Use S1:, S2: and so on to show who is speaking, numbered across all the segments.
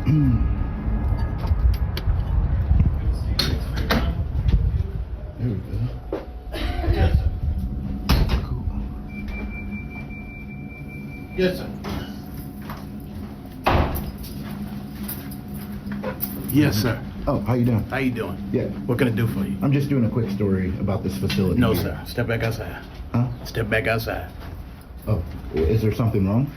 S1: There we go.
S2: Yes, sir.
S1: Cool.
S2: Yes, sir. Yes, sir.
S1: Oh, how you doing?
S2: How you doing?
S1: Yeah.
S2: What can I do for you?
S1: I'm just doing a quick story about this facility.
S2: No,
S1: here.
S2: sir. Step back outside.
S1: Huh?
S2: Step back outside.
S1: Oh, is there something wrong?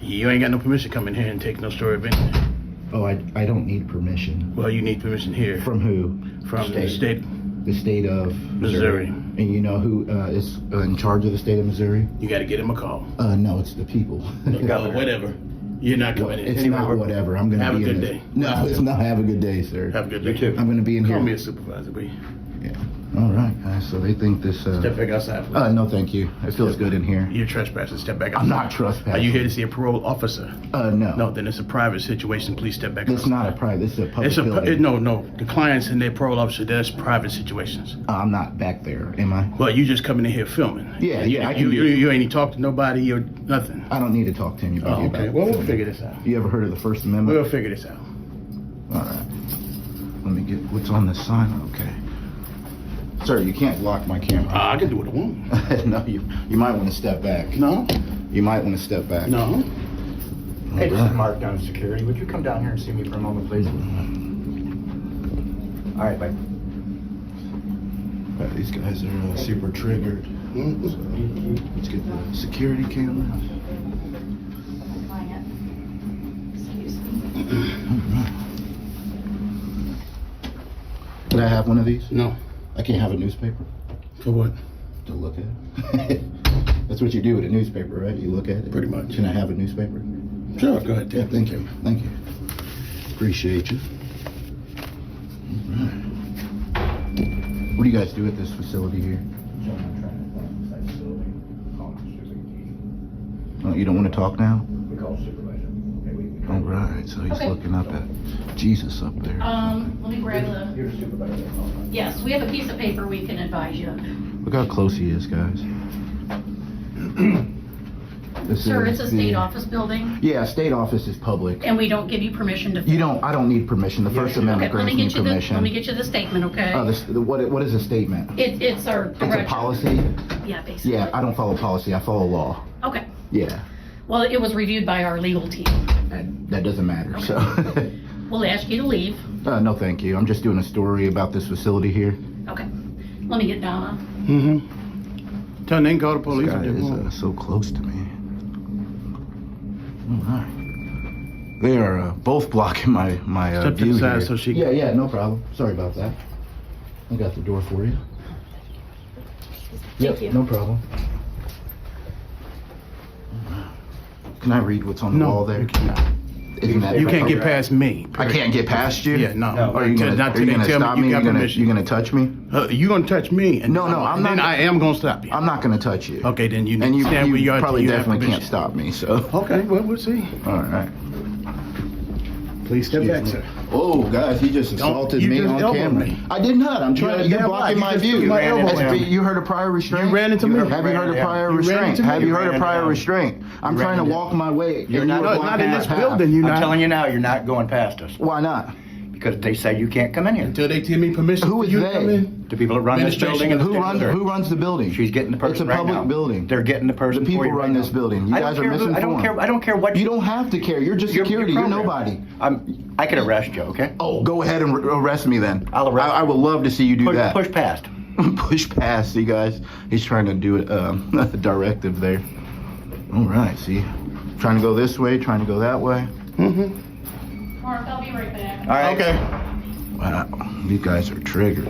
S2: You ain't got no permission to come in here and take no story of anything.
S1: Oh, I don't need permission.
S2: Well, you need permission here.
S1: From who?
S2: From the state.
S1: The state of
S2: Missouri.
S1: And you know who is in charge of the state of Missouri?
S2: You got to get him a call.
S1: No, it's the people.
S2: Well, whatever. You're not coming in.
S1: It's not whatever. I'm going to
S2: Have
S1: be
S2: a
S1: in
S2: good
S1: this.
S2: day.
S1: No, it's not. Have a good day, sir.
S2: Have a good day.
S3: You too.
S1: I'm going to be in here.
S2: Call me a supervisor, will you?
S1: Yeah. All right, guys. So they think this.
S2: Step back outside, please.
S1: No, thank you. It feels good in here.
S2: You're trespassing. Step back outside.
S1: I'm not trespassing.
S2: Are you here to see a parole officer?
S1: No.
S2: No, then it's a private situation. Please step back outside.
S1: It's not a private. This is a public
S2: It's a
S1: building.
S2: no. The clients and their parole officer, that's private situations.
S1: I'm not back there, am I?
S2: Well, you just coming in here filming.
S1: Yeah, yeah, I can
S2: You
S1: do-
S2: you ain't even talk to nobody or nothing.
S1: I don't need to talk to anybody.
S2: Oh, okay.
S1: about
S2: Well, we'll
S1: filming.
S2: figure this out.
S1: You ever heard of the First Amendment?
S2: We'll figure this out.
S1: All right. Let me get what's on this sign. Okay. Sir, you can't block my camera.
S2: I can do what I want.
S1: No, you might want to step back.
S2: No,
S1: You might want to step back.
S2: no.
S3: Hey, this is Mark down in security. Would you come down here and see me for a moment, please? All right, bye.
S1: Right, these guys are super triggered. So, let's get the security camera. Can I have one of these?
S2: No.
S1: I can't have a newspaper
S2: For what?
S1: to look at. That's what you do with a newspaper, right? You look at it.
S2: Pretty much.
S1: Can I have a newspaper?
S2: Sure, go ahead.
S1: Yeah, thank you. Thank you. Appreciate you. All right. What do you guys do at this facility here? Oh, you don't want to talk now?
S3: We call supervisor.
S1: All right, so he's
S4: Okay.
S1: looking up at Jesus up there.
S4: Let me grab the,
S3: You're the supervisor.
S4: yes, we have a piece of paper we can advise you.
S1: Look how close he is, guys. This
S4: Sir,
S1: is
S4: it's a
S1: the-
S4: state office building,
S1: Yeah, state office is public.
S4: and we don't give you permission to.
S1: I don't need permission. The First Amendment
S4: Okay, let me
S1: grants me
S4: get you the,
S1: permission.
S4: let me get you the statement, okay?
S1: What is a statement?
S4: It's our
S1: It's a
S4: direction.
S1: policy?
S4: Yeah, basically.
S1: Yeah, I don't follow policy, I follow law.
S4: Okay,
S1: Yeah,
S4: well, it was reviewed by our legal team.
S1: that doesn't matter, so.
S4: We'll ask you to leave.
S1: No, thank you. I'm just doing a story about this facility here.
S4: Okay, let me get Donna.
S2: Mm-hmm. Tell them they can call the police.
S1: This guy
S2: if they
S1: is
S2: want.
S1: so close to me. All right. They are both blocking my
S2: Step to
S1: view
S2: the side
S1: here.
S2: so she
S1: Yeah, yeah, no problem. Sorry about that. I got the door for you.
S4: Thank you.
S1: No problem. Can I read what's on the wall there?
S2: you cannot.
S1: Isn't that
S2: You can't get past me.
S1: I can't get past you?
S2: Yeah, no.
S3: No.
S1: Are you gonna,
S2: Not
S1: are you
S2: till they
S1: gonna
S2: tell
S1: stop
S2: me
S1: me?
S2: you got permission.
S1: You gonna touch me?
S2: You gonna touch me? And
S1: No, I'm
S2: then
S1: not-
S2: I am gonna stop you.
S1: I'm not gonna touch you.
S2: Okay, then you
S1: And you,
S2: stand where you are.
S1: probably
S2: till you have
S1: definitely can't
S2: permission.
S1: stop me, so.
S2: Okay, well, we'll see.
S1: All right.
S2: Please step back,
S1: Excuse
S2: sir.
S1: me. Oh, guys, he just assaulted
S2: you
S1: me
S2: just
S1: on
S2: elbowed
S1: camera.
S2: me.
S1: I did not. I'm trying.
S2: You're
S1: You're
S2: damn
S1: blocking
S2: right.
S1: my
S2: You just
S1: view.
S2: took my elbow
S1: SB,
S2: down.
S1: you heard a prior restraint?
S2: You ran into me.
S1: Have you heard a prior
S2: You ran
S1: restraint?
S2: into me.
S1: Have you
S3: You
S1: heard
S3: ran
S1: a
S3: into
S1: prior
S3: me.
S1: restraint? I'm
S3: You
S1: trying to
S3: ran
S1: walk my way.
S3: You're
S1: and
S3: not-
S1: you were
S2: No, not
S1: blocking
S2: in
S1: my
S2: this
S1: path.
S2: building. You're
S3: I'm
S2: not.
S3: telling you now, you're not going past us.
S1: Why not?
S3: Because they say you can't come in here.
S2: Until they give me permission.
S1: Who
S2: for
S1: is
S2: you to
S1: they?
S2: come in.
S3: The people that run this building and
S1: Who runs the building?
S3: She's getting the person
S1: It's a
S3: right
S1: public
S3: now.
S1: building.
S3: They're getting the person.
S1: The people
S3: for you
S1: run
S3: right
S1: this
S3: now.
S1: building. You
S3: I don't
S1: guys are
S3: care who-
S1: misinformed.
S3: I don't care what
S1: You don't have to care. You're just security. You're nobody.
S3: I could arrest you, okay?
S1: Oh, go ahead and arrest me then.
S3: I'll arrest
S1: I would love to see you do that.
S3: Push past.
S1: Push past, see guys. He's trying to do it, a directive there. All right, see. Trying to go this way, trying to go that way.
S4: Mark, I'll be right back.
S3: All right.
S2: Okay.
S1: Wow, these guys are triggered.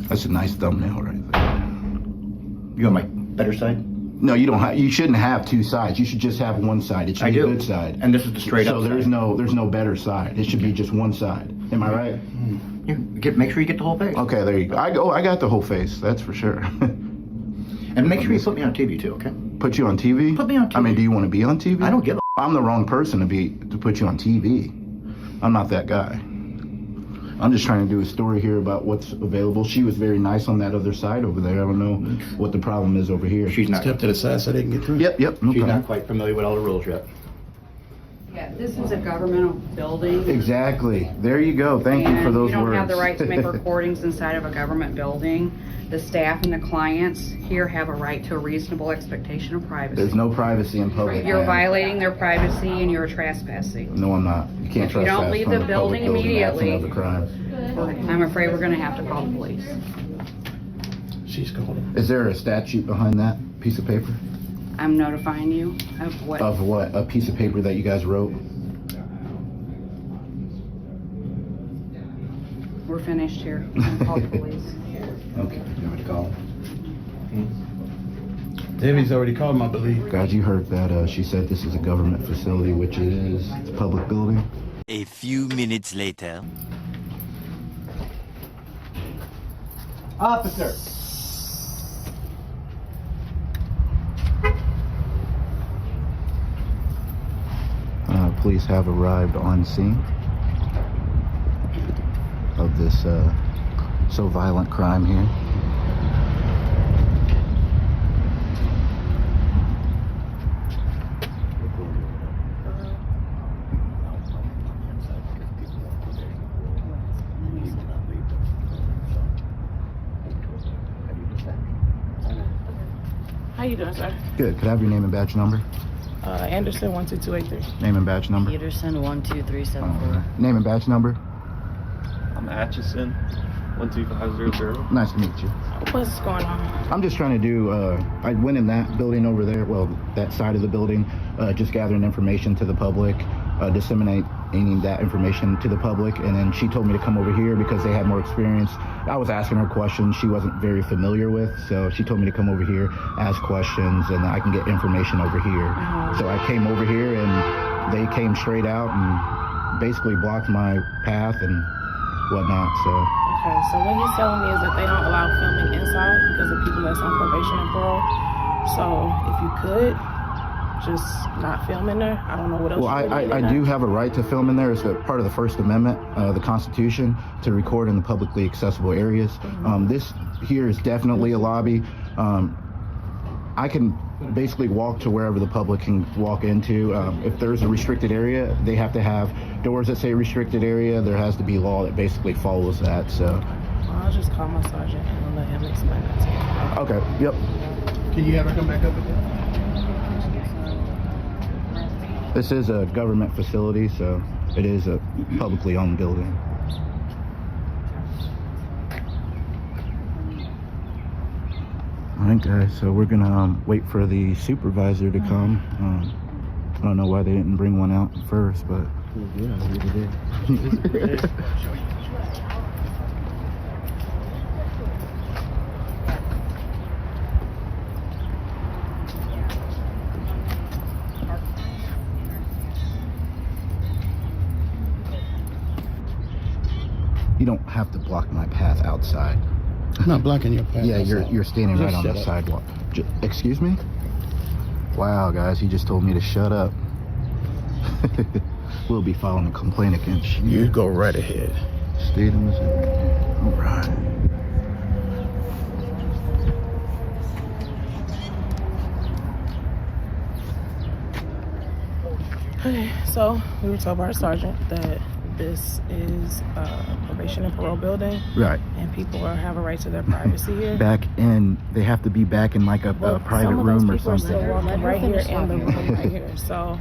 S1: That's a nice thumbnail right there.
S3: You on my better side?
S1: No, you don't have. You shouldn't have two sides. You should just have one side. It should
S3: I
S1: be
S3: do.
S1: a good side.
S3: And this is the straight
S1: so
S3: up
S1: there's
S3: side.
S1: there's no better side. It should be just one side. Am I right?
S3: Make sure you get the whole face.
S1: Okay, there you go. I got the whole face. That's for sure.
S3: And make sure you put me on TV too, okay?
S1: Put you on TV?
S3: Put me on
S1: I mean,
S3: TV.
S1: do you want to be on TV?
S3: I don't give a.
S1: I'm the wrong person to put you on TV. I'm not that guy. I'm just trying to do a story here about what's available. She was very nice on that other side over there. I don't know what the problem is over here.
S3: She's not.
S2: Step to the side so they can get through.
S1: Yep. No
S3: She's
S1: problem.
S3: not quite familiar with all the rules yet.
S5: Yeah, this is a governmental building.
S1: Exactly. There you go. Thank you for those
S5: And you don't
S1: words.
S5: have the right to make recordings inside of a government building. The staff and the clients here have a right to a reasonable expectation of privacy.
S1: There's no privacy in public.
S5: You're
S1: land.
S5: violating their privacy and you're trespassing.
S1: No, I'm not. You can't
S5: If you
S1: trespass
S5: don't leave
S1: from
S5: the
S1: a public
S5: building
S1: building absent
S5: immediately-
S1: of a crime.
S5: I'm afraid we're gonna have to call the police.
S2: She's calling.
S1: Is there a statute behind that piece of paper?
S5: I'm notifying you of what.
S1: Of what? A piece of paper that you guys wrote?
S5: We're finished here. I'm gonna call the police.
S1: Okay. You want me to call?
S2: Debbie's already called him, I believe.
S1: Guys, you heard that. She said this is a government facility, which it is. It's a public building.
S6: A few minutes later.
S3: Officer!
S1: Police have arrived on scene of this so violent crime here.
S7: How you doing, sir?
S1: Good. Could I have your name and badge number?
S7: Anderson 12283.
S1: Name and badge number.
S8: Peterson 12374.
S1: Alright. Name and badge number.
S9: I'm Atchison, 12500.
S1: Nice to meet you.
S7: What's going on?
S1: I'm just trying to do, I went in that building over there, well, that side of the building, just gathering information to the public, disseminating that information to the public, and then she told me to come over here because they had more experience. I was asking her questions she wasn't very familiar with, so she told me to come over here, ask questions, and I can get information over here. So I came over here, and they came straight out and basically blocked my path and whatnot, so.
S7: Okay, so what he's telling me is that they don't allow filming inside because of people that's on probation and parole. So if you could just not film in there, I don't know what else.
S1: Well,
S7: you would do
S1: I
S7: in
S1: do
S7: there.
S1: have a right to film in there. It's a part of the First Amendment, the Constitution, to record in the publicly accessible areas. This here is definitely a lobby. I can basically walk to wherever the public can walk into. If there's a restricted area, they have to have doors that say restricted area. There has to be law that basically follows that. So,
S7: Well, I'll just call my sergeant and let him explain that to you.
S1: okay, yep.
S2: Can you have her come back up again?
S1: This is a government facility, so it is a publicly owned building. All right, guys, so we're gonna wait for the supervisor to come. I don't know why they didn't bring one out first, but you don't have to block my path outside.
S2: I'm not blocking your path.
S1: Yeah,
S2: that's all.
S1: you're standing
S2: Just
S1: right on
S2: shut
S1: the
S2: up.
S1: sidewalk. Excuse me? Wow, guys, he just told me to shut up. We'll be filing a complaint against you.
S2: You go right ahead.
S1: State of Missouri. All right.
S7: Okay, so we were told by our sergeant that this is a probation and parole building,
S1: Right.
S7: and people have a right to their privacy here.
S1: Back in, they have to be back in like a
S7: Well,
S1: private
S7: some of
S1: room or
S7: those people are
S1: something.
S7: still walking
S8: Let her
S7: right here
S8: finish
S7: in the
S8: talking.
S7: room right here. So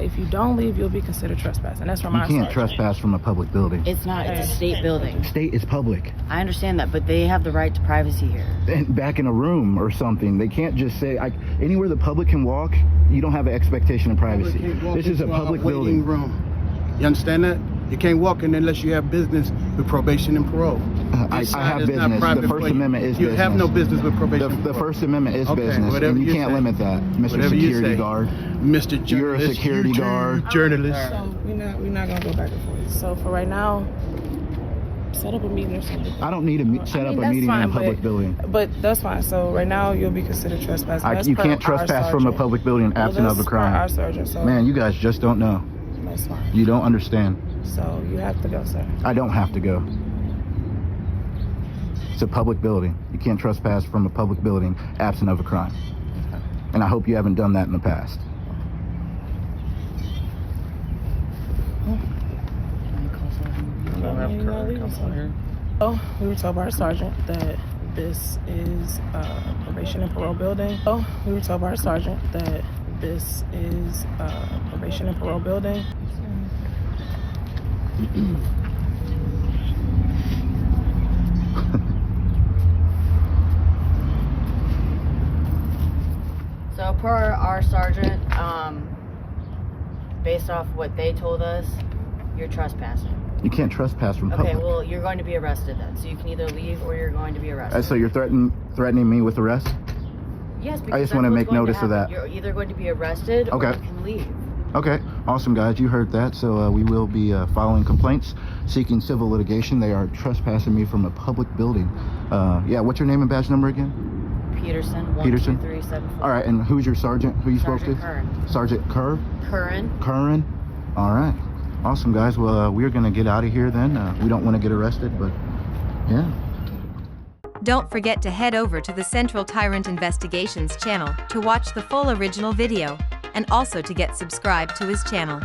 S7: if you don't leave, you'll be considered trespassing. That's from
S1: You
S7: our
S1: can't
S7: sergeant.
S1: trespass from a public building.
S8: It's not, it's a state building.
S1: State is public.
S8: I understand that, but they have the right to privacy here.
S1: And back in a room or something. They can't just say, anywhere the public can walk, you don't have an expectation of privacy. This is a public building.
S2: Room. You understand that? You can't walk in unless you have business with probation and parole.
S1: I
S2: This side
S1: have
S2: is not
S1: business. The
S2: private
S1: First
S2: for you.
S1: Amendment is
S2: You
S1: business.
S2: have no business with probation and
S1: The
S2: parole.
S1: First Amendment is
S2: Okay,
S1: business,
S2: whatever
S1: and you
S2: you
S1: can't
S2: say.
S1: limit that, Mr.
S2: Whatever you
S1: Security
S2: say.
S1: Guard.
S2: Mr. Journalist,
S1: You're a security
S2: you
S1: guard.
S2: Journalist.
S7: So we're not gonna go back and forth. So for right now, set up a meeting or something.
S1: I don't need to set
S7: I
S1: up
S7: mean,
S1: a
S7: that's
S1: meeting in a
S7: fine,
S1: public building.
S7: But that's fine. So right now you'll be considered trespassing. That's
S1: You
S7: per
S1: can't
S7: our
S1: trespass from a
S7: sergeant.
S1: public building
S7: Well,
S1: absent of a
S7: that's per Our
S1: crime.
S7: sergeant. So
S1: Man, you guys just don't know.
S7: that's fine.
S1: You don't understand.
S7: So you have to go, sir.
S1: I don't have to go. It's a public building. You can't trespass from a public building absent of a crime. And I hope you haven't done that in the past.
S9: I don't have current counsel here.
S7: Oh, we were told by our sergeant that this is a probation and parole building. Oh, we were told by our sergeant that this is a probation and parole building.
S8: So per our sergeant, based off what they told us, you're trespassing.
S1: You can't trespass from public.
S8: Okay, well, you're going to be arrested then. So you can either leave or you're going to be arrested.
S1: So you're threatening me with arrest?
S8: Yes, because
S1: I just
S8: that's
S1: want to
S8: what's
S1: make
S8: going
S1: notice of
S8: happen.
S1: that.
S8: You're either going to be arrested or
S1: Okay.
S8: you can leave.
S1: Okay, awesome, guys. You heard that. So we will be filing complaints, seeking civil litigation. They are trespassing me from a public building. Yeah, what's your name and badge number again?
S8: Peterson,
S1: Peterson?
S8: 12374.
S1: All right, and who's your sergeant? Who you spoke to?
S8: Sergeant Curran.
S1: Sergeant
S8: Curran.
S1: Curran? All right. Awesome, guys. Well, we're going to get out of here then. We don't want to get arrested, but yeah.
S10: Don't forget to head over to the Central Tyrant Investigations channel to watch the full original video, and also to get subscribed to his channel.